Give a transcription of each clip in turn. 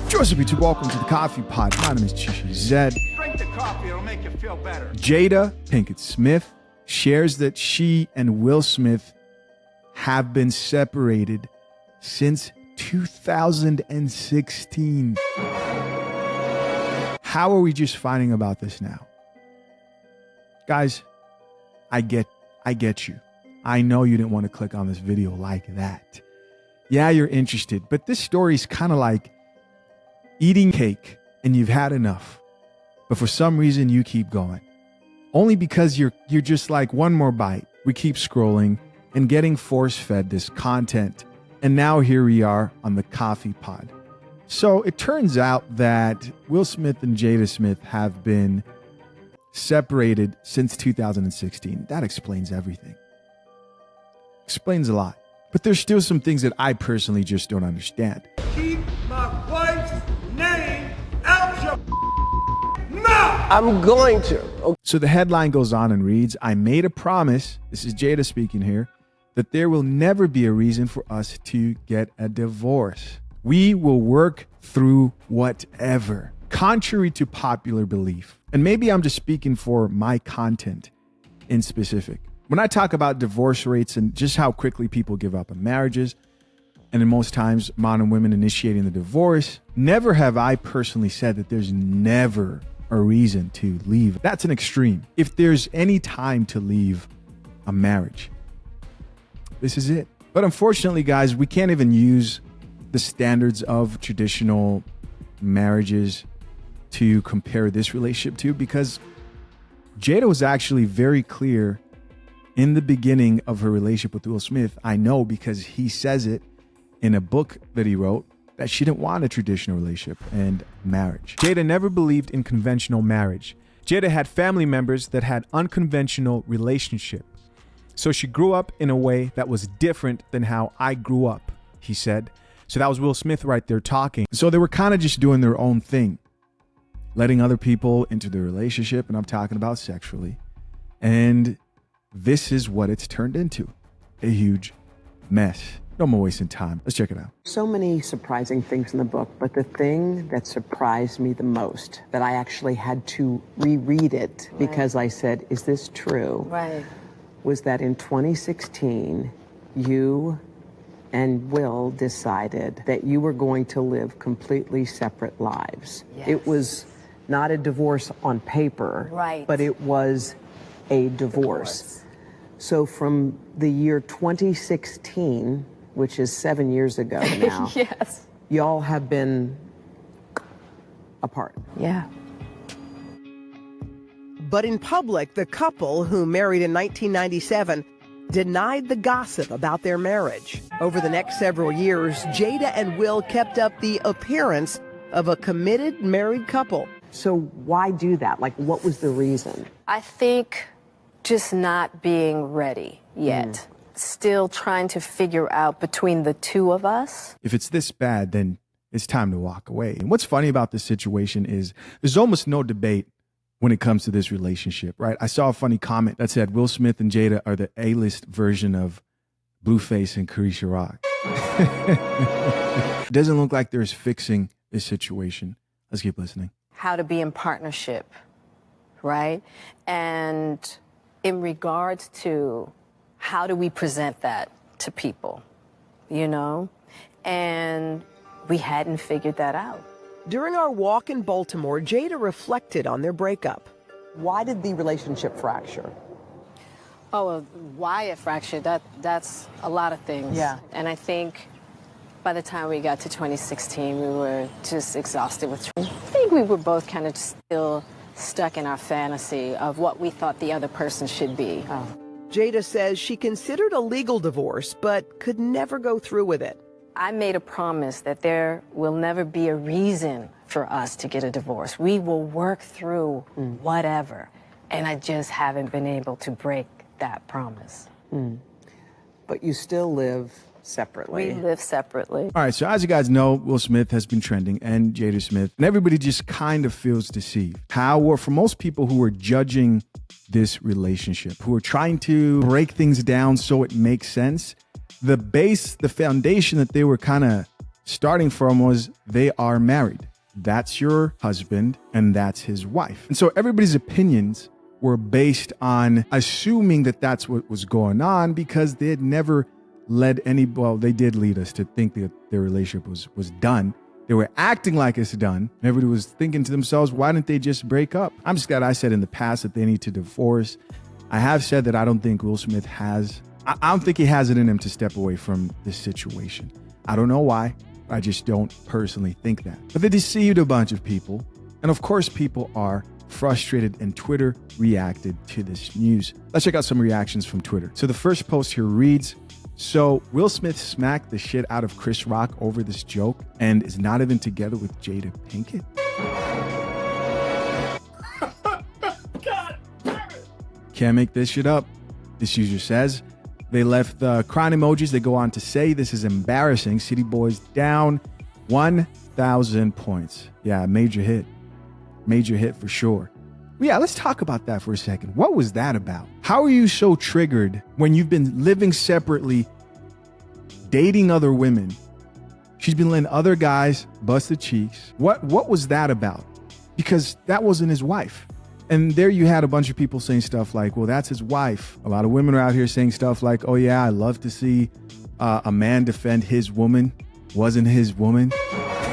Joseph, YouTube, welcome to the Coffee Pod. My name is Chishi Zed. Drink the coffee, it'll make you feel better. Jada Pinkett Smith shares that she and Will Smith have been separated since 2016. How are we just finding about this now? Guys, I get you. I know you didn't want to click on this video like that. Yeah, you're interested, but this story is kind of like eating cake and you've had enough, but for some reason you keep going. Only because you're just like, one more bite. We keep scrolling and getting force-fed this content. And now here we are on the Coffee Pod. So it turns out that Will Smith and Jada Smith have been separated since 2016. That explains everything. Explains a lot. But there's still some things that I personally just don't understand. Keep my wife's name out your mouth! I'm going to. Okay. So the headline goes on and reads, I made a promise, this is Jada speaking here, that there will never be a reason for us to get a divorce. We will work through whatever, contrary to popular belief. And maybe I'm just speaking for my content in specific. When I talk about divorce rates and just how quickly people give up on marriages, and in most times, men and women initiating the divorce, never have I personally said that there's never a reason to leave. That's an extreme. If there's any time to leave a marriage, this is it. But unfortunately, guys, we can't even use the standards of traditional marriages to compare this relationship to, because Jada was actually very clear in the beginning of her relationship with Will Smith. I know because he says it in a book that he wrote, that she didn't want a traditional relationship and marriage. Jada never believed in conventional marriage. Jada had family members that had unconventional relationship. So she grew up in a way that was different than how I grew up, he said. So that was Will Smith right there talking. So they were kind of just doing their own thing, letting other people into their relationship, and I'm talking about sexually. And this is what it's turned into, a huge mess. No more wasting time. Let's check it out. So many surprising things in the book, but the thing that surprised me the most, that I actually had to reread it because I said, is this true? Right. Was that in 2016, you and Will decided that you were going to live completely separate lives. Yes. It was not a divorce on paper, right, but it was a divorce. So from the year 2016, which is 7 years ago now, yes, y'all have been apart. Yeah. But in public, the couple, who married in 1997, denied the gossip about their marriage. Over the next several years, Jada and Will kept up the appearance of a committed married couple. So why do that? Like, what was the reason? I think just not being ready yet. Still trying to figure out between the two of us. If it's this bad, then it's time to walk away. And what's funny about this situation is there's almost no debate when it comes to this relationship, right? I saw a funny comment that said Will Smith and Jada are the A-list version of Blueface and Carisha Rock. It doesn't look like there's fixing this situation. Let's keep listening. How to be in partnership, right? And in regards to how do we present that to people, you know? And we hadn't figured that out. During our walk in Baltimore, Jada reflected on their breakup. Why did the relationship fracture? Oh, why it fractured, that's a lot of things. Yeah. And I think by the time we got to 2016, we were just exhausted with. I think we were both kind of still stuck in our fantasy of what we thought the other person should be. Jada says she considered a legal divorce, but could never go through with it. I made a promise that there will never be a reason for us to get a divorce. We will work through whatever. And I just haven't been able to break that promise. But you still live separately. We live separately. All right, so as you guys know, Will Smith has been trending and Jada Smith, and everybody just kind of feels deceived. However, for most people who are judging this relationship, who are trying to break things down so it makes sense, the foundation that they were kind of starting from was they are married. That's your husband and that's his wife. And so everybody's opinions were based on assuming that that's what was going on because they had never led they did lead us to think that their relationship was done. They were acting like it's done. Everybody was thinking to themselves, why didn't they just break up? I'm just glad I said in the past that they need to divorce. I have said that I don't think Will Smith I don't think he has it in him to step away from this situation. I don't know why. I just don't personally think that. But they deceived a bunch of people. And of course, people are frustrated, and Twitter reacted to this news. Let's check out some reactions from Twitter. So the first post here reads, so Will Smith smacked the shit out of Chris Rock over this joke and is not even together with Jada Pinkett? Can't make this shit up. This user says, they left the crying emojis. They go on to say, this is embarrassing. City Boys down 1,000 points. Yeah, major hit. Major hit for sure. Yeah, let's talk about that for a second. What was that about? How are you so triggered when you've been living separately, dating other women? She's been letting other guys bust the cheeks. What was that about? Because that wasn't his wife. And there you had a bunch of people saying stuff like, well, that's his wife. A lot of women are out here saying stuff like, oh yeah, I love to see a man defend his woman. Wasn't his woman.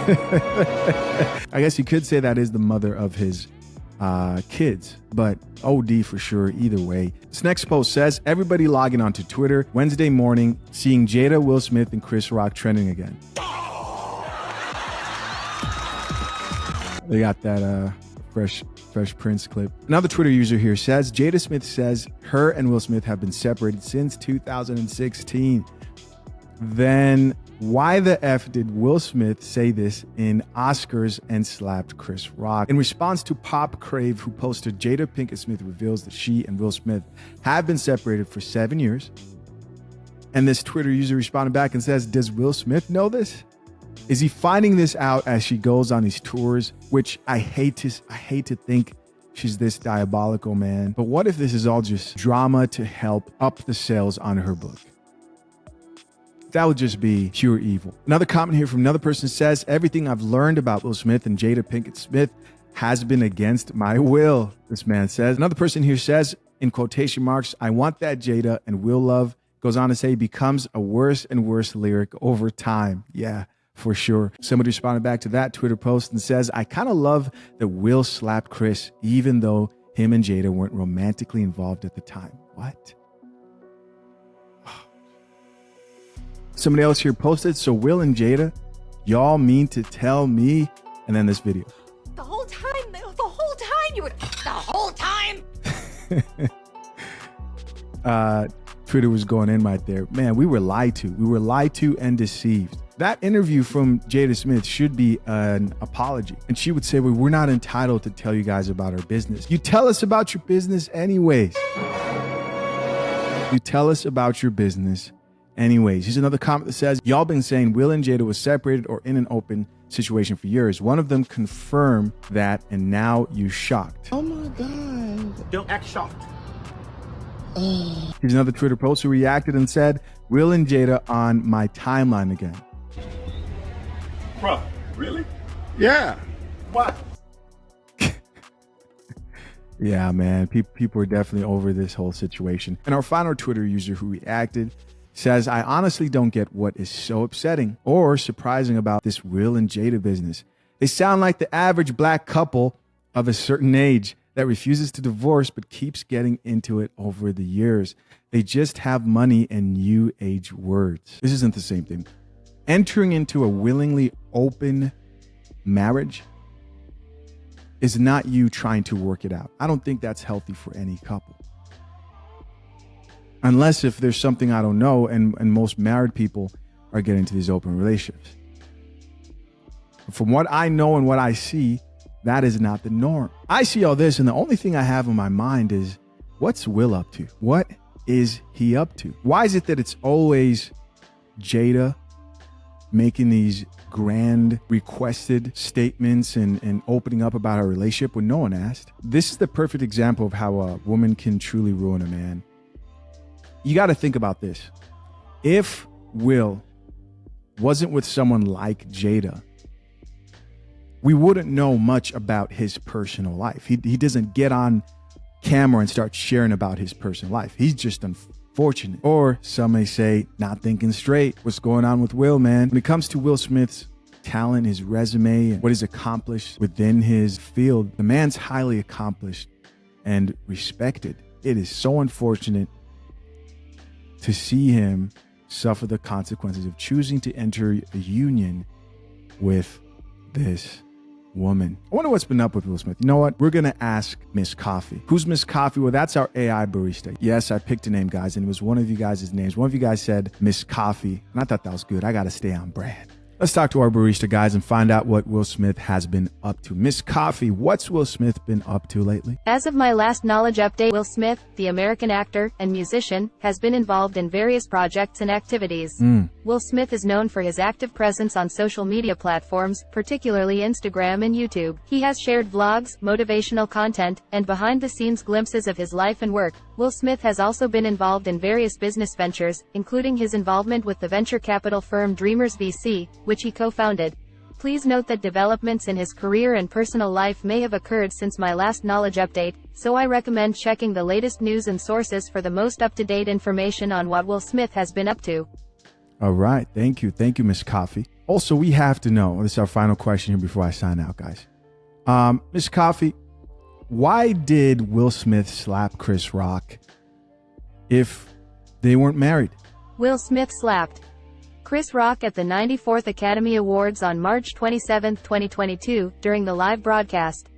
I guess you could say that is the mother of his kids, but OD for sure either way. This next post says, everybody logging onto Twitter Wednesday morning, seeing Jada, Will Smith, and Chris Rock trending again. They got that Fresh Prince clip. Another Twitter user here says, Jada Smith says her and Will Smith have been separated since 2016. Then why the F did Will Smith say this in Oscars and slapped Chris Rock? In response to Pop Crave, who posted, Jada Pinkett Smith reveals that she and Will Smith have been separated for 7 years. And this Twitter user responded back and says, does Will Smith know this? Is he finding this out as she goes on these tours? Which I hate to think she's this diabolical, man. But what if this is all just drama to help up the sales on her book? That would just be pure evil. Another comment here from another person says, everything I've learned about Will Smith and Jada Pinkett Smith has been against my will, this man says. Another person here says, in quotation marks, I want that Jada and Will love, goes on to say, becomes a worse and worse lyric over time. Yeah, for sure. Somebody responded back to that Twitter post and says, I kind of love that Will slapped Chris, even though him and Jada weren't romantically involved at the time. What? Somebody else here posted, so Will and Jada, y'all mean to tell me? And then this video. The whole time, Twitter was going in right there. Man, we were lied to. We were lied to and deceived. That interview from Jada Smith should be an apology. And she would say, well, we're not entitled to tell you guys about our business. You tell us about your business anyways. You tell us about your business anyways. Here's another comment that says, y'all been saying Will and Jada was separated or in an open situation for years. One of them confirmed that, and now you shocked. Oh my God. Don't act shocked. Here's another Twitter post who reacted and said, Will and Jada on my timeline again. Bro, really? Yeah. What? Yeah, man. People are definitely over this whole situation. And our final Twitter user who reacted says, I honestly don't get what is so upsetting or surprising about this Will and Jada business. They sound like the average black couple of a certain age that refuses to divorce but keeps getting into it over the years. They just have money and new age words. This isn't the same thing. Entering into a willingly open marriage is not you trying to work it out. I don't think that's healthy for any couple. Unless if there's something I don't know, and most married people are getting into these open relationships. From what I know and what I see, that is not the norm. I see all this, and the only thing I have in my mind is, what's Will up to? What is he up to? Why is it that it's always Jada making these grand requested statements and opening up about her relationship when no one asked? This is the perfect example of how a woman can truly ruin a man. You got to think about this. If Will wasn't with someone like Jada, we wouldn't know much about his personal life. He doesn't get on camera and start sharing about his personal life. He's just unfortunate. Or some may say, not thinking straight. What's going on with Will, man? When it comes to Will Smith's talent, his resume, and what he's accomplished within his field, the man's highly accomplished and respected. It is so unfortunate to see him suffer the consequences of choosing to enter a union with this woman. I wonder what's been up with Will Smith. You know what? We're going to ask Miss Coffee. Who's Miss Coffee? Well, that's our AI barista. Yes, I picked a name, guys, and it was one of you guys' names. One of you guys said Miss Coffee, and I thought that was good. I got to stay on brand. Let's talk to our barista, guys, and find out what Will Smith has been up to. Miss Coffee, what's Will Smith been up to lately? As of my last knowledge update, Will Smith, the American actor and musician, has been involved in various projects and activities. Will Smith is known for his active presence on social media platforms, particularly Instagram and YouTube. He has shared vlogs, motivational content, and behind-the-scenes glimpses of his life and work. Will Smith has also been involved in various business ventures, including his involvement with the venture capital firm Dreamers VC, which he co-founded. Please note that developments in his career and personal life may have occurred since my last knowledge update, so I recommend checking the latest news and sources for the most up-to-date information on what Will Smith has been up to. All right. Thank you. Thank you, Miss Coffee. Also, we have to know, this is our final question here before I sign out, guys. Miss Coffee, why did Will Smith slap Chris Rock if they weren't married? Will Smith slapped Chris Rock at the 94th Academy Awards on March 27, 2022, during the live broadcast.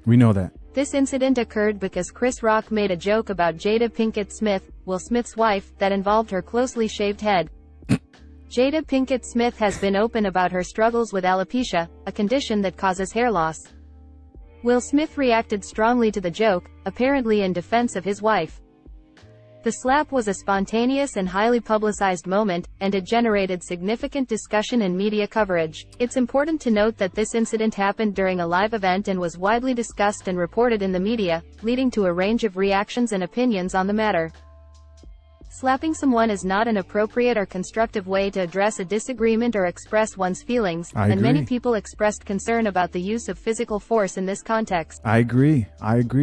We know that. This incident occurred because Chris Rock made a joke about Jada Pinkett Smith, Will Smith's wife, that involved her closely shaved head. Jada Pinkett Smith has been open about her struggles with alopecia, a condition that causes hair loss. Will Smith reacted strongly to the joke, apparently in defense of his wife. The slap was a spontaneous and highly publicized moment, and it generated significant discussion and media coverage. It's important to note that this incident happened during a live event and was widely discussed and reported in the media, leading to a range of reactions and opinions on the matter. Slapping someone is not an appropriate or constructive way to address a disagreement or express one's feelings, and many people expressed concern about the use of physical force in this context. I agree,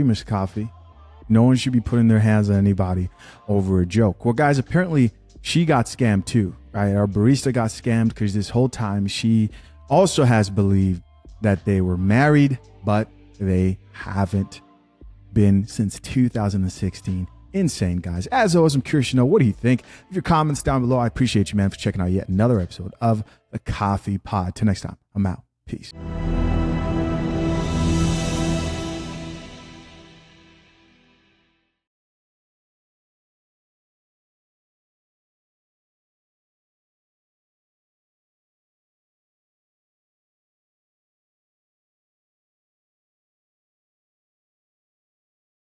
Miss Coffee. No one should be putting their hands on anybody over a joke. Well, guys, apparently she got scammed too, right? Our barista got scammed because this whole time she also has believed that they were married, but they haven't been since 2016. Insane, guys. As always, I'm curious to know, what do you think? Leave your comments down below. I appreciate you, man, for checking out yet another episode of the Coffee Pod. Till next time, I'm out. Peace.